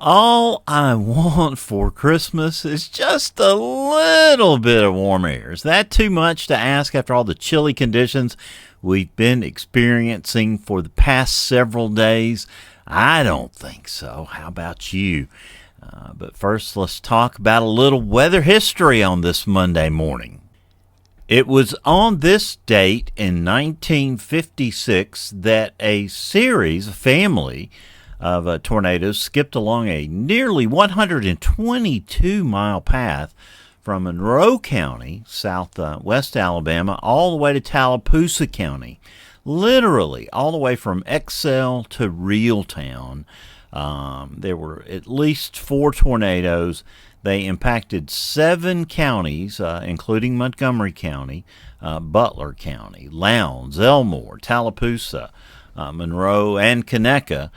All I want for Christmas is just a little bit of warm air. Is that too much to ask after all the chilly conditions we've been experiencing for the past several days? I don't think so. How about you? But first, let's talk about a little weather history on this Monday morning. It was on this date in 1956 that a family of tornadoes skipped along a nearly 122-mile path from Monroe County, southwest Alabama, all the way to Tallapoosa County, literally all the way from Excel to Reeltown. There were at least 4 tornadoes. They impacted 7 counties, including Montgomery County, Butler County, Lowndes, Elmore, Tallapoosa, Monroe, and Conecuh.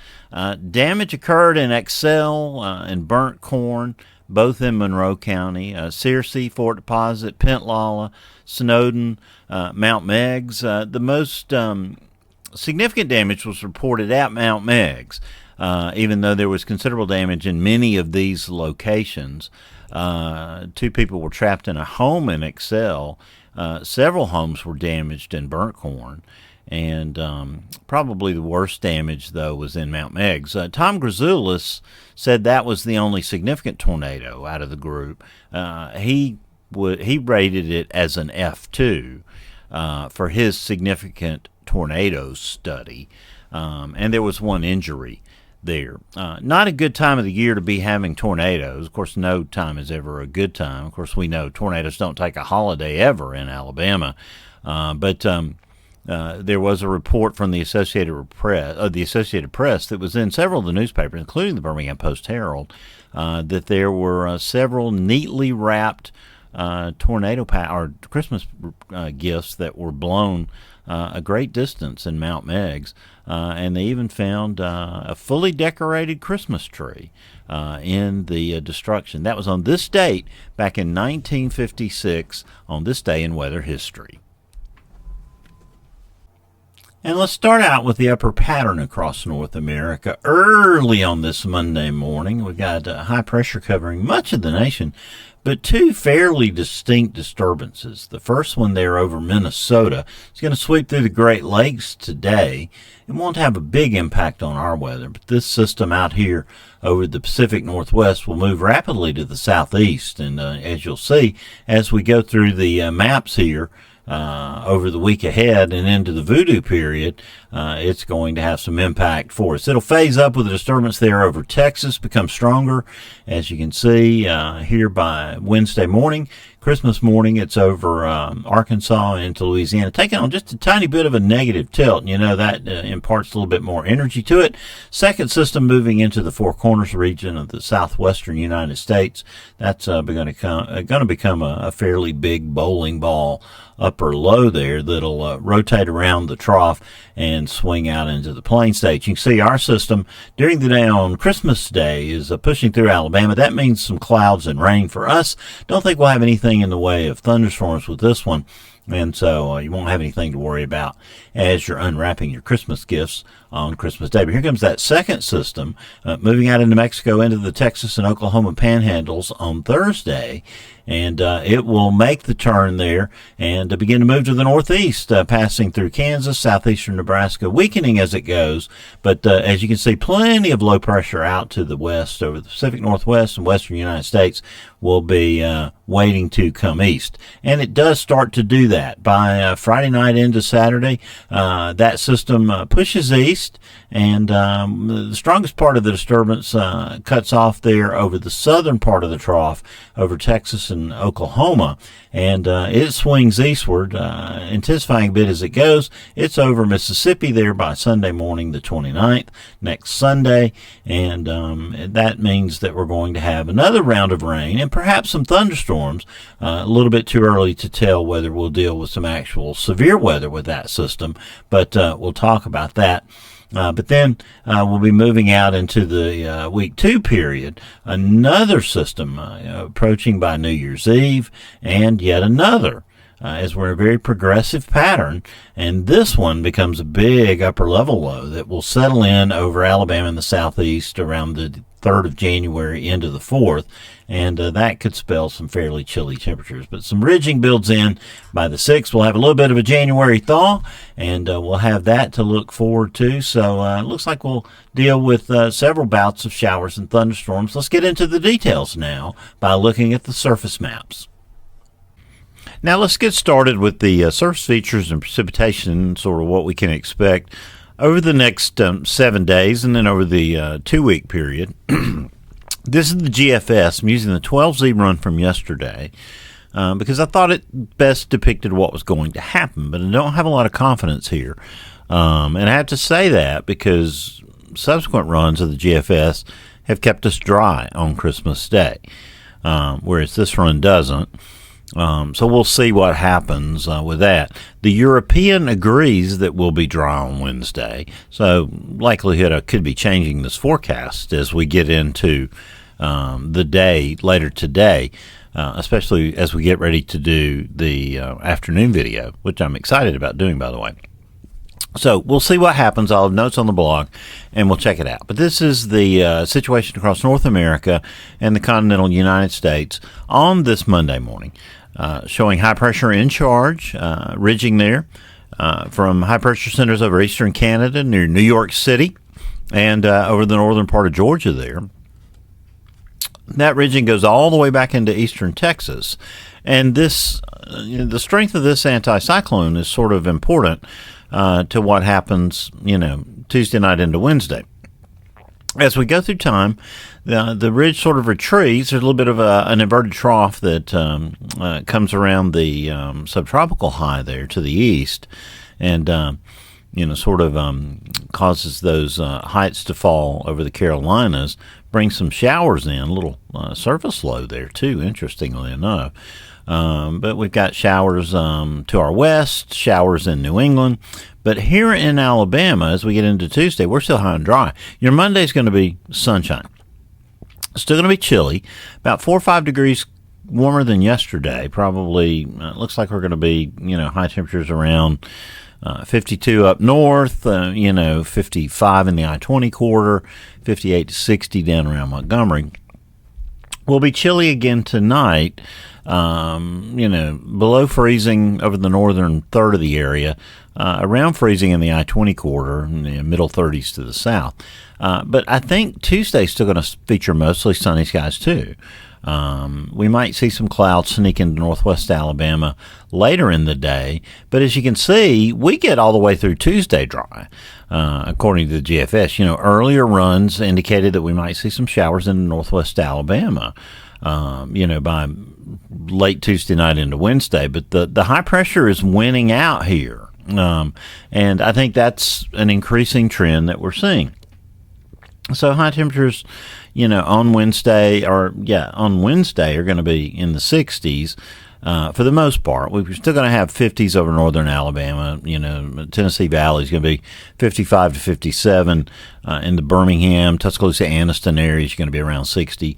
Damage occurred in Excel and Burnt Corn, both in Monroe County, Searcy, Fort Deposit, Pentlala, Snowden, Mount Meigs. The most significant damage was reported at Mount Meigs, even though there was considerable damage in many of these locations. 2 people were trapped in a home in Excel. Several homes were damaged in Burnt Corn. And probably the worst damage, though, was in Mount Meigs. Tom Grazoulis said that was the only significant tornado out of the group. He rated it as an F2 for his significant tornado study, and there was 1 injury there. Not a good time of the year to be having tornadoes. Of course, no time is ever a good time. Of course, we know tornadoes don't take a holiday ever in Alabama, but there was a report from the Associated Press that was in several of the newspapers, including the Birmingham Post-Herald, that there were several neatly wrapped or Christmas gifts that were blown a great distance in Mount Meigs, and they even found a fully decorated Christmas tree in the destruction. That was on this date back in 1956, on this day in weather history. And let's start out with the upper pattern across North America. Early on this Monday morning, we got high pressure covering much of the nation, but 2 fairly distinct disturbances. The first one there over Minnesota is going to sweep through the Great Lakes today. It won't have a big impact on our weather, but this system out here over the Pacific Northwest will move rapidly to the southeast. And as you'll see, as we go through the maps here, over the week ahead and into the voodoo period, it's going to have some impact for us. It'll phase up with a disturbance there over Texas, become stronger, as you can see here by Wednesday morning. Christmas morning, it's over Arkansas into Louisiana, taking on just a tiny bit of a negative tilt. You know, that imparts a little bit more energy to it. Second system moving into the Four Corners region of the southwestern United States. That's going to become a fairly big bowling ball upper low there that'll rotate around the trough and swing out into the plain states. You can see our system during the day on Christmas Day is pushing through Alabama. That means some clouds and rain for us. Don't think we'll have anything in the way of thunderstorms with this one. And so you won't have anything to worry about as you're unwrapping your Christmas gifts on Christmas Day. But here comes that second system moving out into Mexico, into the Texas and Oklahoma panhandles on Thursday. And it will make the turn there and begin to move to the northeast, passing through Kansas, southeastern Nebraska, weakening as it goes. But as you can see, plenty of low pressure out to the west over the Pacific Northwest and western United States will be waiting to come east. And it does start to do that. By Friday night into Saturday, that system pushes east, and the strongest part of the disturbance cuts off there over the southern part of the trough over Texas and Oklahoma, and it swings eastward, intensifying a bit as it goes. It's over Mississippi there by Sunday morning the 29th, next Sunday, and that means that we're going to have another round of rain and perhaps some thunderstorms. A little bit too early to tell whether we'll deal with some actual severe weather with that system, but we'll talk about that. But then we'll be moving out into the week 2 period. Another system approaching by New Year's Eve, and yet another. As we're in a very progressive pattern, and this one becomes a big upper level low that will settle in over Alabama in the southeast around the 3rd of January into the 4th, and that could spell some fairly chilly temperatures. But some ridging builds in by the 6th. We'll have a little bit of a January thaw, and we'll have that to look forward to. So it looks like we'll deal with several bouts of showers and thunderstorms. Let's get into the details now by looking at the surface maps. Now let's get started with the surface features and precipitation, sort of what we can expect over the next 7 days and then over the 2-week period. This is the GFS. I'm using the 12Z run from yesterday because I thought it best depicted what was going to happen, but I don't have a lot of confidence here. And I have to say that because subsequent runs of the GFS have kept us dry on Christmas Day, whereas this run doesn't. So we'll see what happens with that. The European agrees that we'll be dry on Wednesday, so likelihood I could be changing this forecast as we get into the day later today, especially as we get ready to do the afternoon video, which I'm excited about doing, by the way. So we'll see what happens. I'll have notes on the blog, and we'll check it out. But this is the situation across North America and the continental United States on this Monday morning, showing high pressure in charge, ridging there from high pressure centers over eastern Canada near New York City and over the northern part of Georgia there. That ridging goes all the way back into eastern Texas. And this, the strength of this anticyclone is sort of important to what happens, Tuesday night into Wednesday. As we go through time, the ridge sort of retreats. There's a little bit of an inverted trough that comes around the subtropical high there to the east, and causes those heights to fall over the Carolinas, bring some showers in, a little surface low there too, interestingly enough. But we've got showers to our west, showers in New England. But here in Alabama, as we get into Tuesday, we're still high and dry. Your Monday's going to be sunshine. Still going to be chilly, about 4 or 5 degrees warmer than yesterday. Probably looks like we're going to be, high temperatures around 52 up north, 55 in the I-20 corridor, 58 to 60 down around Montgomery. We'll be chilly again tonight, below freezing over the northern third of the area, around freezing in the I-20 corridor, in the middle 30s to the south. But I think Tuesday's still going to feature mostly sunny skies too. We might see some clouds sneak into northwest Alabama later in the day, but as you can see, we get all the way through Tuesday dry, according to the GFS. Earlier runs indicated that we might see some showers in northwest Alabama, by late Tuesday night into Wednesday, but the high pressure is winning out here, and I think that's an increasing trend that we're seeing. So high temperatures, on Wednesday are going to be in the 60s for the most part. We're still going to have 50s over northern Alabama. Tennessee Valley is going to be 55 to 57. In the Birmingham, Tuscaloosa, Anniston areas, you're going to be around 60,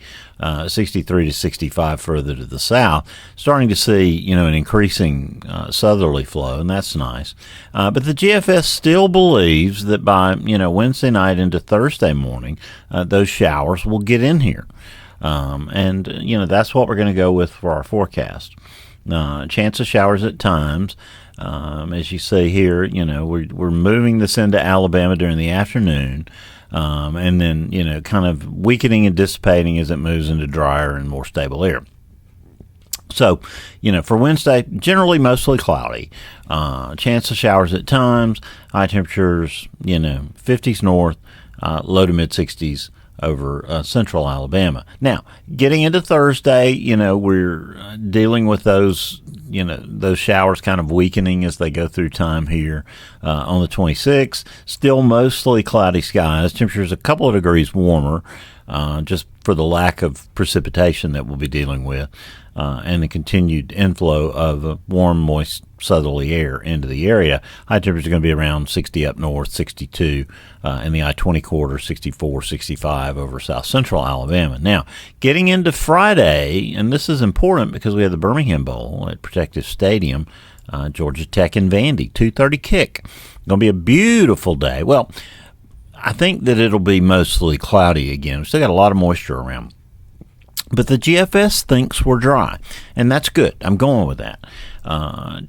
63 to 65 further to the south. Starting to see, an increasing southerly flow, and that's nice. But the GFS still believes that by, Wednesday night into Thursday morning, those showers will get in here. And that's what we're going to go with for our forecast. Chance of showers at times. As you see here, we're moving this into Alabama during the afternoon, and then, kind of weakening and dissipating as it moves into drier and more stable air. So, for Wednesday, generally mostly cloudy. Chance of showers at times, high temperatures, 50s north, low to mid 60s over central Alabama. Now, getting into Thursday, we're dealing with those showers kind of weakening as they go through time here on the 26th. Still mostly cloudy skies. Temperatures a couple of degrees warmer, just for the lack of precipitation that we'll be dealing with, and the continued inflow of warm, moist southerly air into the area. High temperatures are going to be around 60 up north, 62 in the I-20 corridor, 64, 65 over south central Alabama. Now, getting into Friday, and this is important because we have the Birmingham Bowl at Protective Stadium, Georgia Tech and Vandy, 2:30 kick. Going to be a beautiful day. Well, I think that it'll be mostly cloudy again. We've still got a lot of moisture around. But the GFS thinks we're dry, and that's good. I'm going with that.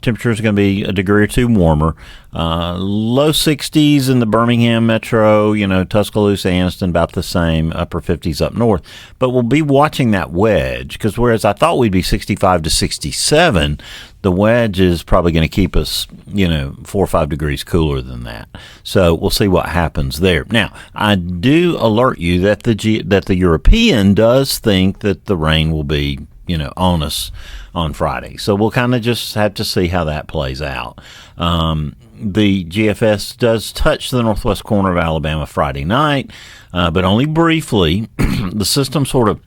Temperature is going to be a degree or two warmer. Low 60s in the Birmingham metro, Tuscaloosa, Anniston, about the same. Upper 50s up north. But we'll be watching that wedge, because whereas I thought we'd be 65 to 67, the wedge is probably going to keep us, 4 or 5 degrees cooler than that. So we'll see what happens there. Now, I do alert you that the European does think that the rain will be, on us on Friday. So we'll kind of just have to see how that plays out. The GFS does touch the northwest corner of Alabama Friday night, but only briefly. The system sort of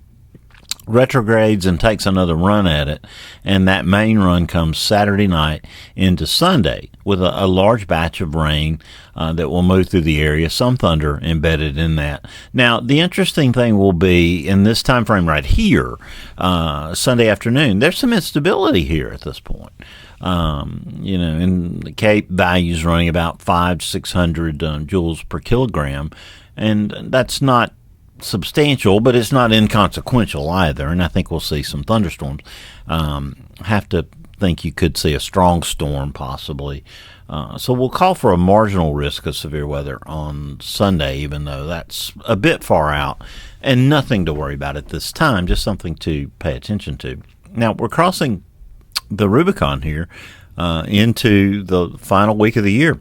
retrogrades and takes another run at it, and that main run comes Saturday night into Sunday with a large batch of rain that will move through the area, some thunder embedded in that. Now, the interesting thing will be in this time frame right here, Sunday afternoon, there's some instability here at this point. In the Cape, values running about 500 to 600 joules per kilogram, and that's not substantial, but it's not inconsequential either, and I think we'll see some thunderstorms. Have to think you could see a strong storm possibly. So we'll call for a marginal risk of severe weather on Sunday, even though that's a bit far out and nothing to worry about at this time, just something to pay attention to. Now, we're crossing the Rubicon here into the final week of the year.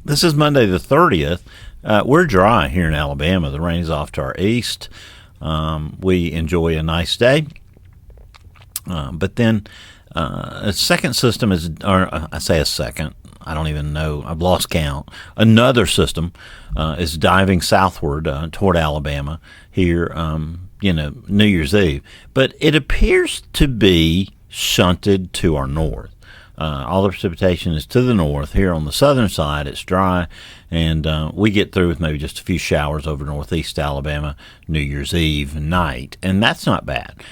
This is Monday the 30th. We're dry here in Alabama. The rain is off to our east. We enjoy a nice day. But then a second system is, or I say a second, I don't even know, I've lost count. Another system is diving southward toward Alabama here, New Year's Eve. But it appears to be shunted to our north. All the precipitation is to the north. Here on the southern side, it's dry, and we get through with maybe just a few showers over northeast Alabama New Year's Eve night, and that's not bad.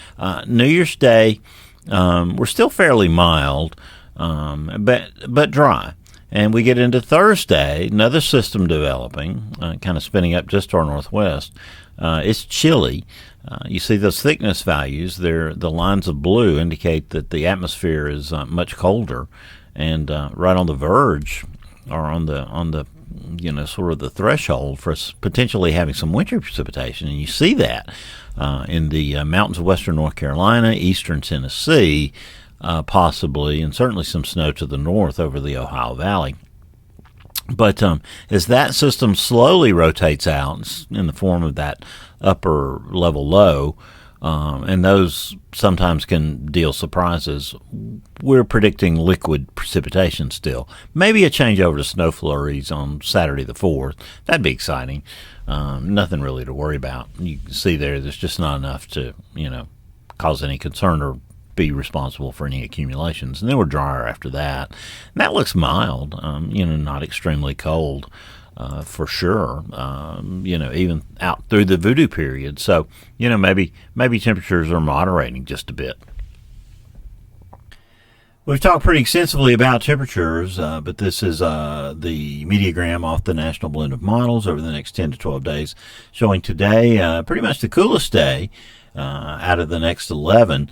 New Year's Day, we're still fairly mild, but dry. And we get into Thursday, another system developing, kind of spinning up just to our northwest. It's chilly. You see those thickness values there. The lines of blue indicate that the atmosphere is much colder, and right on the verge, or on the sort of the threshold for us potentially having some winter precipitation. And you see that in the mountains of western North Carolina, eastern Tennessee, possibly, and certainly some snow to the north over the Ohio Valley. But as that system slowly rotates out in the form of that upper level low, and those sometimes can deal surprises, we're predicting liquid precipitation still. Maybe a change over to snow flurries on Saturday the 4th. That'd be exciting. Nothing really to worry about. You can see there's just not enough to, cause any concern or be responsible for any accumulations. And then we're drier after that. And that looks mild, not extremely cold for sure, even out through the voodoo period. So, maybe temperatures are moderating just a bit. We've talked pretty extensively about temperatures, but this is the Mediagram off the National Blend of Models over the next 10 to 12 days, showing today pretty much the coolest day out of the next 11.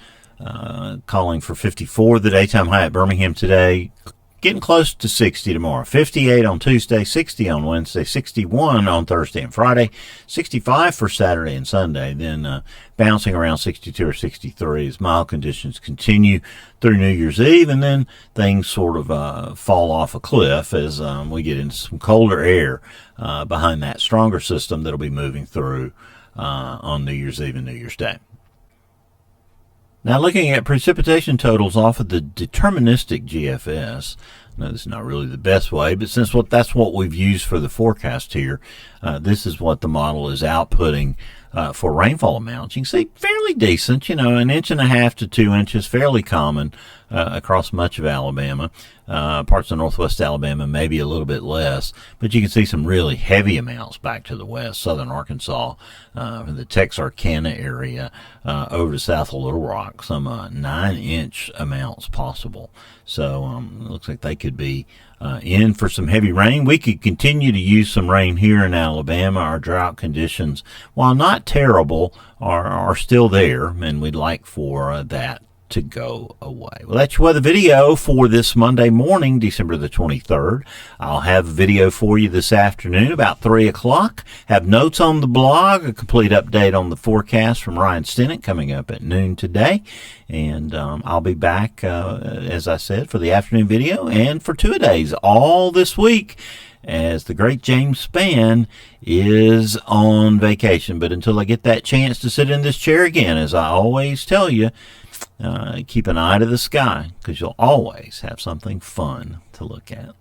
Calling for 54, the daytime high at Birmingham today, getting close to 60 tomorrow. 58 on Tuesday, 60 on Wednesday, 61 on Thursday and Friday, 65 for Saturday and Sunday, then bouncing around 62 or 63 as mild conditions continue through New Year's Eve, and then things sort of fall off a cliff as we get into some colder air behind that stronger system that'll be moving through on New Year's Eve and New Year's Day. Now, looking at precipitation totals off of the deterministic GFS, now this is not really the best way, but since that's what we've used for the forecast here, this is what the model is outputting for rainfall amounts. You can see fairly decent, 1.5 to 2 inches, fairly common across much of Alabama. Parts of northwest Alabama, maybe a little bit less, but you can see some really heavy amounts back to the west, southern Arkansas, from the Texarkana area over to south of Little Rock, some 9-inch amounts possible. So it looks like they could be in for some heavy rain. We could continue to use some rain here in Alabama. Our drought conditions, while not terrible, are still there, and we'd like for that to go away. Well, that's your weather video for this Monday morning, December the 23rd. I'll have a video for you this afternoon about 3 o'clock. Have notes on the blog, a complete update on the forecast from Ryan Stennett coming up at noon today. And I'll be back, as I said, for the afternoon video and for 2-a-days all this week, as the great James Spann is on vacation. But until I get that chance to sit in this chair again, as I always tell you, keep an eye to the sky, because you'll always have something fun to look at.